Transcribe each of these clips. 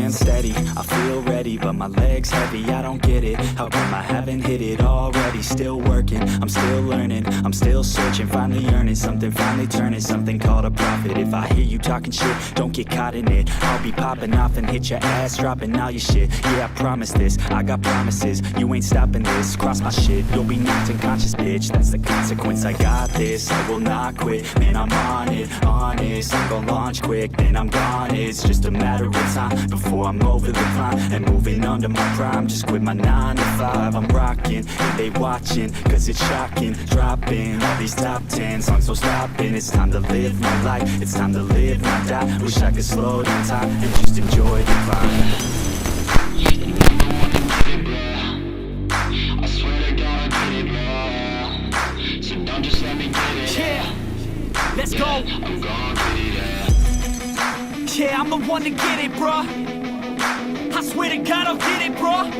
hands steady, I feel ready, but my legs heavy, I don't get it. How come I haven't hit it already? Still working, I'm still learning, I'm still searching, finally earning something, finally turning something called a profit. If I hear you talking shit, don't get caught in it. I'll be popping off and hit your ass, dropping all your shit. Yeah, I promise this, I got promises, you ain't stopping this. Cross my shit, you'll be knocked unconscious, bitch. That's the consequence, I got this, I will not quit. Man, I'm on it, honest, I'm gonna launch quick, then I'm gone. It's just a matter of time before I'm over the climb and moving under my prime. Just quit my 9 to 5, I'm rocking, and they watching, cause it's shocking. Dropping all these top 10 songs, so stopping. It's time to live my life, it's time to live, not die. Wish I could slow down time and just enjoy the climb. I swear to God I get it, bro. So don't just let me get it. Yeah, let's go. I'm gonna get it, yeah, I'm the one to get it, bruh. I swear to God I'll get it, bruh.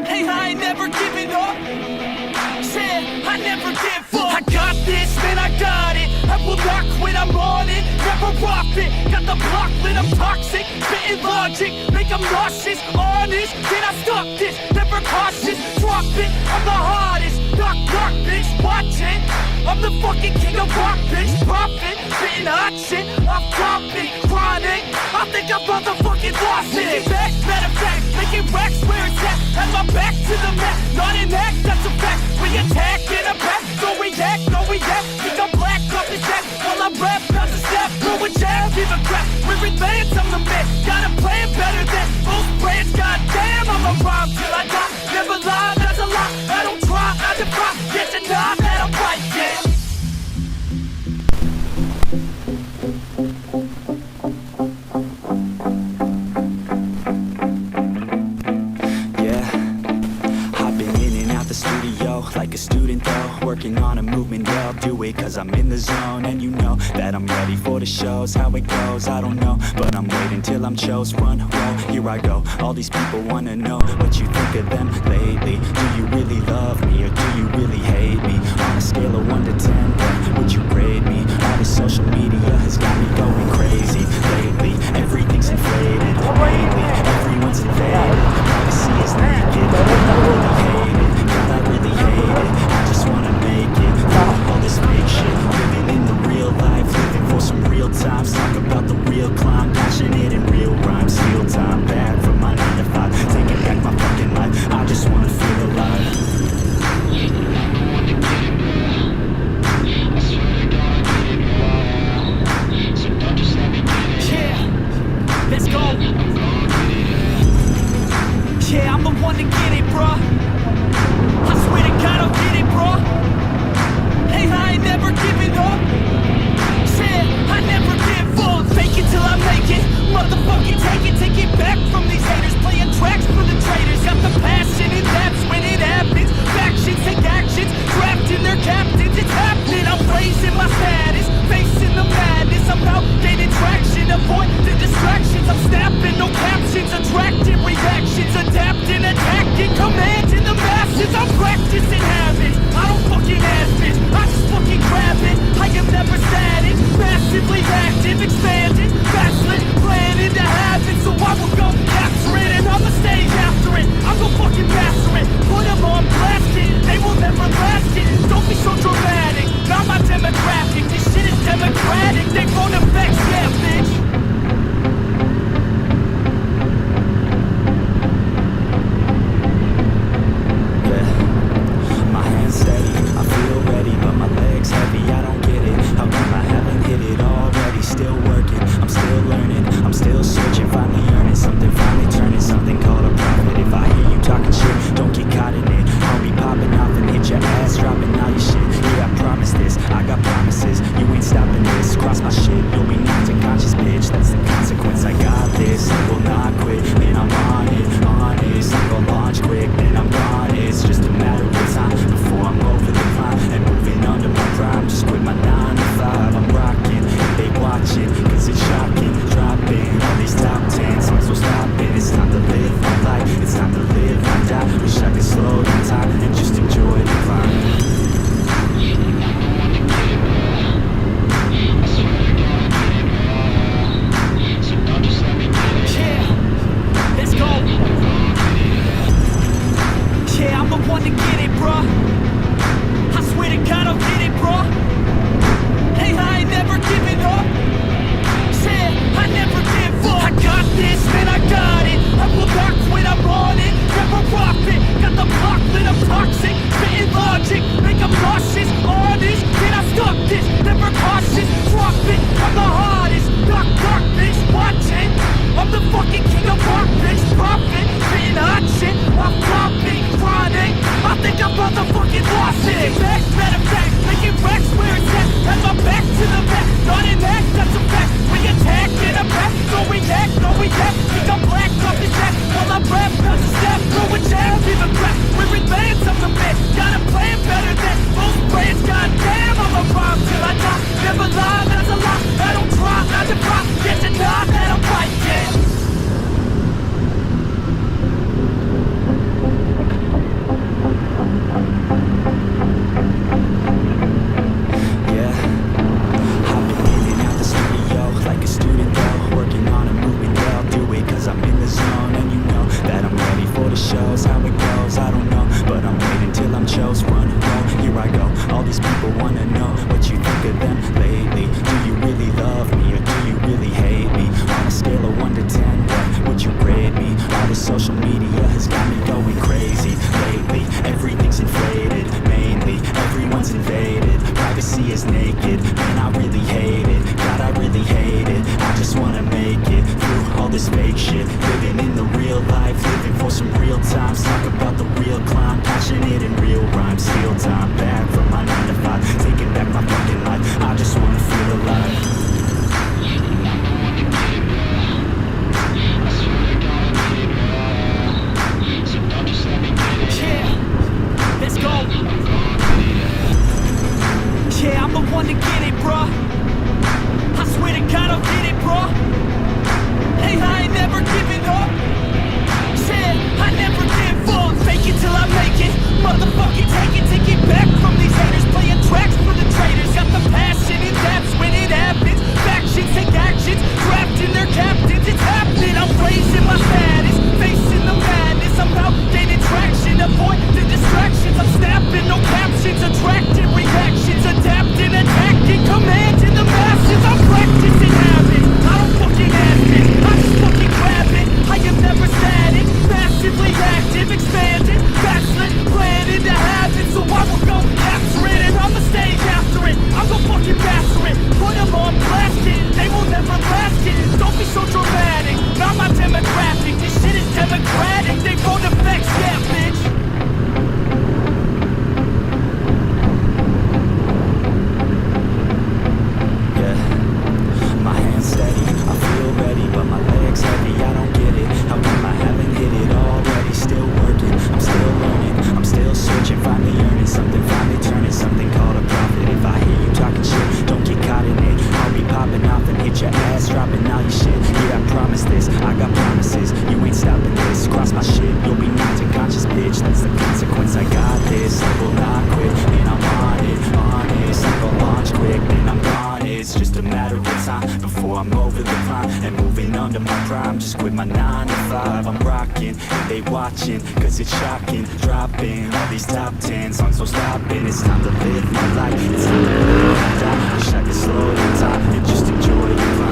Hey, I ain't never giving up. Yeah, I never give up. I got this, man, I got it. I will not quit, I'm on it. Never rock it. Got the block lit, I'm toxic. Spitting logic, make them nauseous. Honest, can I stop this? Never cautious, drop it. I'm the hardest. Knock, knock, bitch, watch it. I'm the fucking king of rock, bitch. Profit, spitting hot shit. I'm topic, chronic. I think I'm motherfucking lost it. Making back, matter of fact, making racks where it's at. Have my back to the mat, not an act, that's a fact. We attack in a back, no react, no react. Think I'm black, up his neck, while I rap, not a step. Throw a jab, give a crap. We're advanced, I'm the man. Got a plan better than most brands. Goddamn, I'm a rhyme till I die. Never lie, that's a lie. I don't try, I defy. Yes and nah, that I'm right, yeah. Like a student though, working on a movement, yeah, I'll do it cause I'm in the zone. And you know that I'm ready for the shows. How it goes, I don't know, but I'm waiting till I'm chose. Run, roll, here I go. All these people wanna know what you think of them lately. Do you really love me or do you really hate me? On a scale of 1 to 10, where would you grade me? All this social media has got me going crazy lately. Everything's inflated, lately everyone's invaded. Privacy is naked, I really hate it. God, I really hate it, I just wanna make it. All this fake shit, living in the real life, living for some real times. Talk about the real climb, passionate in real rhymes. Steal time back from my 9 to 5, taking back my fucking life. I just wanna feel alive. Let's go. Yeah, I'm the one to get it, bruh. I swear to God I'll get it, bruh. Hey, I ain't never giving up. Yeah, I never give up. Fake it till I make it. Motherfucking take it back from these haters. Playing tracks for the traitors. Got the passion and that's when it happens. Factions take actions, drafting their captains. It's happening, I'm raising my status. Facing the madness, I'm out gaining traction. Avoid the distractions, I'm snapping. No captions, attracting reactions. Adapting, attacking, commanding the masses. I'm practicing habits, I don't fucking ask bitch. I just fucking grab it, I am never static. Massively active, expanding, backslid, planning to have it. So I will go capture it and I'ma stay after it. I'm gonna fucking master it, put them on blast it. They will never last it, don't be so dramatic. Not my demographic, this shit is democratic. They won't affect, yeah bitch. Steady, I feel ready, but my legs heavy, I don't get it. How come I haven't hit it already? Still working. of them lately? Do you really love me or do you really hate me? On a scale of 1 to 10, what would you grade me? All the social media has got me going crazy lately. Everything's inflated, mainly everyone's invaded. Privacy is naked, man, I really hate it. God, I really hate it. I just wanna make it through all this fake shit. Living in the real life, living for some real times. Talk about the real climb, passionate in real rhymes. Steal time back from my 9 to 5, taking back my fucking life. I just wanna feel alive. Let's go. Yeah, I'm the one to get it, bruh. I swear to God I'll get it, bruh. Hey, I ain't never giving up. Yeah, I never give up. Fake it till I make it. Motherfucking take it back from these haters. Playing tracks for the traitors. Got the passion and that's when it happens. Factions take actions, drafting their captains. It's happening, I'm raising my status. Facing the madness, I'm out gaining traction. Avoid the distractions, I'm snapping. No captions, attracting reactions. Adapting, attacking, commanding the masses. I'm practicing habits, I don't fucking have it. I just fucking grab it, I am never static. Massively active, expanding, backslid, planning to have it. So I will go after it and I'ma stay after it. I'm gonna fucking master it, put them on blast it. They will never last it, don't be so dramatic. Not my demographic, this shit is democratic. They won't affect, yeah bitch. Yeah, my hands steady, I feel ready, but my legs heavy, I don't get it. How come I haven't hit it already? Still working, I'm still learning, I'm still searching, finally earning something, finally turning something called a profit. If I hear you talking shit, don't get caught in it. I'll be popping off and hit your ass, dropping all your shit. Yeah, I promise this, I got promises, you ain't stopping this. Cross my shit, you'll be knocked unconscious, bitch. That's the consequence, I got this. I will not quit, and I'm on it, honest. I go launch quick, then I'm gone. It's just a matter of time before I'm over the climb and moving under my prime. Just quit my 9 to 5, I'm rocking, and they watching, cause it's shocking. Dropping all these top 10 songs, so stopping. It's time to live my life, it's time to live and die. Wish I could slow down time and just enjoy the climb.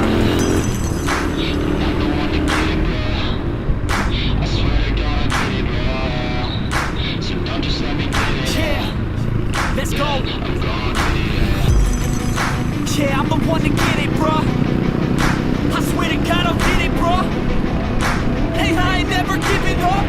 Let's go. Yeah, I'm the one to get it, bruh. I swear to God I'll get it, bruh. Hey, I ain't never giving up.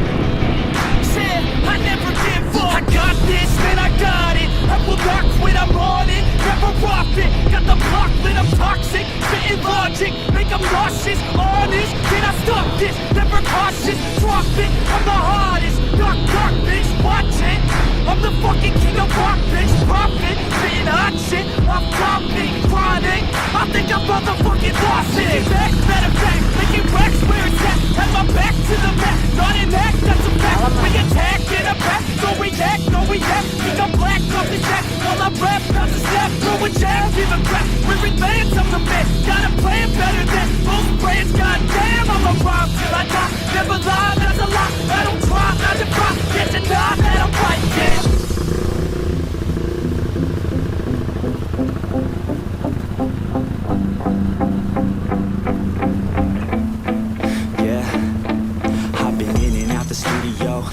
Yeah, I never give up. I got this, man, I got it. I will not quit, I'm on it. Never off it. Got the block lit, I'm toxic. Spitting logic, make them nauseous. Honest, can I stop this? Never cautious, drop it. I'm the hardest. Knock, bitch, watch it. I'm the fucking king of rock, bitch, profit. Spitting hot shit, I'm topic, chronic. I think I'm motherfucking lost it. Back, matter of fact, making racks where it's at. Have my back to the mat, not an act, that's a fact. We attack in a back, don't react, no react. Think I'm black, off his jack, while I rap, not to snap. Throw a jab, give a crap. We're advanced, I'm the man. Got a plan better than most brands, goddamn. I'm a rhyme till I die, never lie, that's a lie. I don't try, not to cry, can't deny that I'm right, yeah.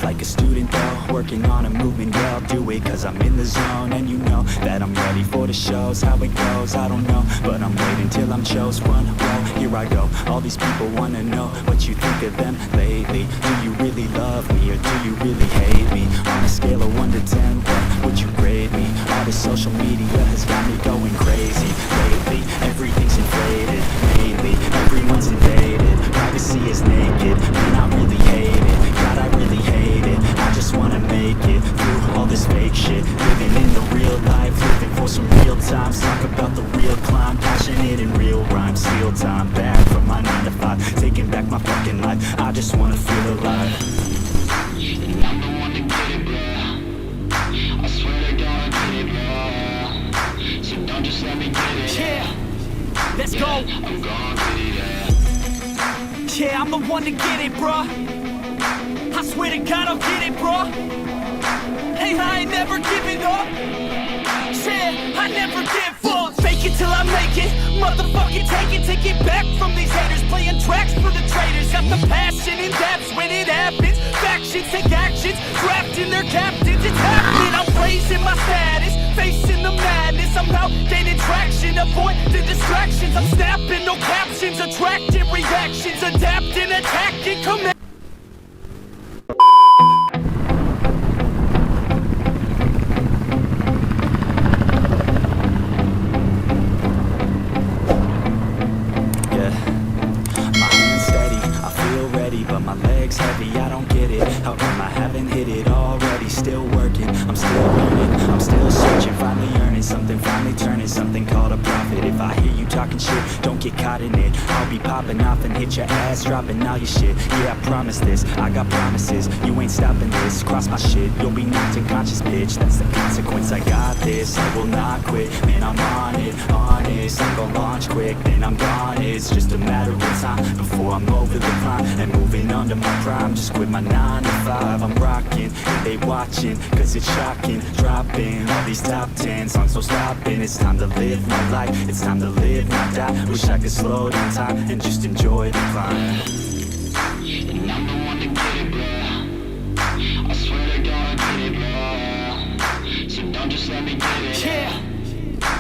Like a student though, working on a movement, yeah, I'll do it cause I'm in the zone. And you know that I'm ready for the shows. How it goes, I don't know, but I'm waiting till I'm chose one. Well, here I go, all these people wanna know what you think of them lately. Do you really love me or do you really hate me? On a scale of 1 to 10, what would you grade me? All this social media has got me going crazy lately. Everything's inflated, mainly everyone's invaded. Privacy is naked, man, I really hate it. God, I really hate it. I just wanna make it through all this fake shit. Living in the real life, living for some real times. Talk about the real climb, passionate in real rhymes. Steal time back from my 9 to 5, taking back my fucking life. I just wanna feel alive. And I'm the one to get it, bro. I swear to God I get it, bro. So don't just let me get it. Yeah, let's go. I'm gonna get it, yeah. Yeah, I'm the one to get it, bruh. I swear to God I'll get it, bruh. Hey, I ain't never giving up. Yeah, I never give up. tracks for the traitors. Got the passion in depths when it happens. Factions take actions, drafting their captains. It's happening, I'm raising my status, facing the madness. I'm out gaining traction, avoid the distractions. I'm snapping, no captions, attracting reactions, adapting, attacking, command. But my legs heavy, I don't get it. How come I haven't hit it already? Still working, I'm still learning, I'm still searching, finally earning something, finally turning something called a profit. If I hear you talking shit, don't get caught in it. I'll be popping off and hit your ass, dropping all your shit. Yeah, I promise this, I got promises. You ain't stopping this, cross my shit, you'll be knocked unconscious, bitch. That's the consequence, I got this, I will not quit. Man, I'm on it, honest. I'm gonna launch quick, then I'm gone. It's just a matter of time before I'm over the climb and moving under my prime. Just quit my 9 to 5, I'm rocking, and they watching, cause it's shocking. Dropping all these top 10 songs, so stopping. It's time to live my life, it's time to live, not die. Wish I could slow down time and just enjoy the climb. And I'm the one to get it, bro. I swear to God I get it, bro. So don't just let me get it. Yeah,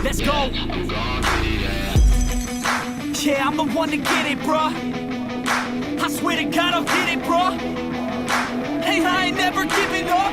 let's go. I'm gonna get it, yeah. Yeah, I'm the one to get it, bruh. I swear to God I'll get it, bruh. Hey, I ain't never giving up.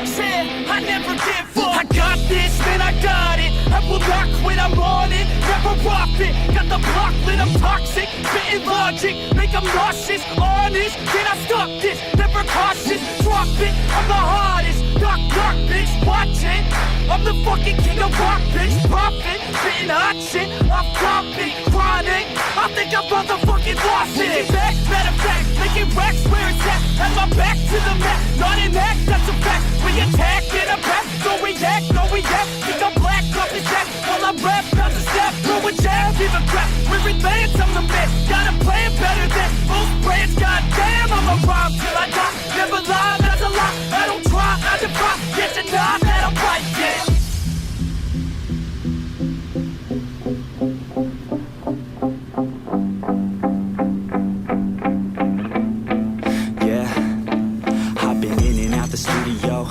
Said I never give up. I got this, man, I got it. I will not quit, I'm on it. Never profit. Got the block lit, I'm toxic. Spitting logic, make them nauseous. Honest, can I stop this? Never cautious, drop it. I'm the hardest. Knock, knock, bitch, watch it. I'm the fucking king of rock, bitch. Profit, spitting hot shit. I'm topic, chronic. I think I'm motherfucking lost it. Get back, matter of fact, making racks where it's at. Have my back to the mat, not an act, that's a fact. We attack in a back, don't react, no react. Think I'm black, off his jack, while I rap, bout to snap. Throw a jab, give a crap. We're advanced, I'm the man. Got a plan better than most brands. Goddamn, I'm a rhyme till I die. Never lie, that's a lie. I don't try, I defy. Yes and nah, that I'm right, yeah.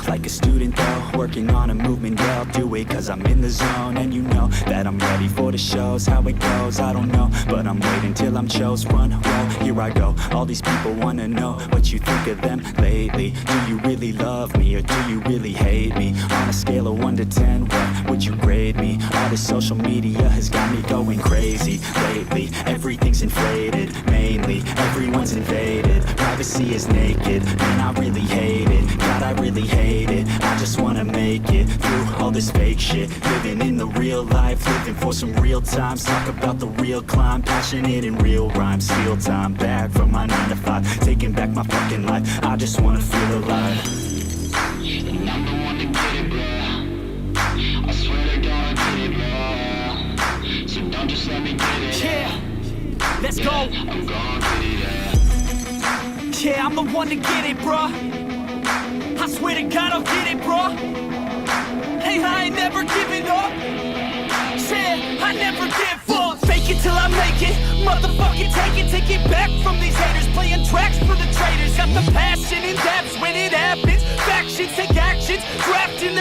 Like a student though, working on a movement, yeah, I'll do it cause I'm in the zone. And you know that I'm ready for the shows. How it goes, I don't know, but I'm waiting till I'm chose. Run, roll, here I go. All these people wanna know what you think of them lately. Do you really love me or do you really hate me? On a scale of 1 to 10, what would you grade me? All this social media has got me going crazy lately. Everything's inflated, mainly everyone's invaded. Privacy is naked, man, I really hate it. God, I really hate it. I just wanna make it through all this fake shit. Living in the real life, living for some real times. Talk about the real climb, passionate in real rhymes. Steal time back from my 9 to 5, taking back my fucking life. I just wanna feel alive. And I'm the one to get it, bro. I swear to God I get it, bro. So don't just let me get it. Yeah, let's go. I'm gonna get it, yeah. Yeah, I'm the one to get it, bruh. I swear to God I'll get it, bruh. Hey, I ain't never giving up. Said I never give up. Fake it till I make it. Motherfucking take it back from these haters. Playing tracks for the traitors. Got the passion in depths when it happens. Factions take actions, drafting